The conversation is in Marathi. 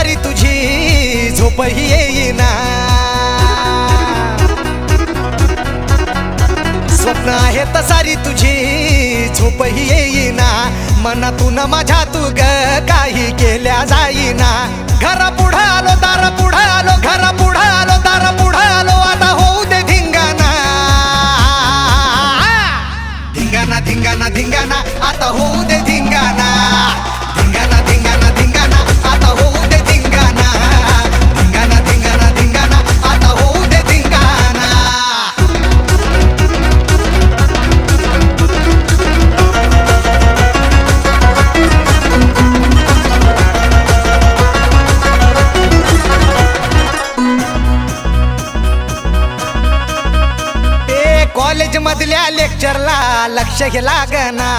सारी तुझी झोपही येईना, स्वप्न आहेत सारी तुझी झोपही येईना, मनातून माझ्या तू ग काही केल्या जाईना. घरा पुढं आलो दारा पुढं आलो, घरा पुढं आलो दारा पुढं आलो, आता होऊ दे धिंगाणा धिंगाणा धिंगाणा धिंगाणा, आता होऊ दे धिंगाणा धिंगाणा धिंगाणा धिंगाणा, आता होऊ दे धिंगाणा धिंगाणा धिंगाणा धिंगाणा, आता होऊ दे धिंगाणा. कॉलेज मधल्या लेक्चरला लक्ष हे लागना,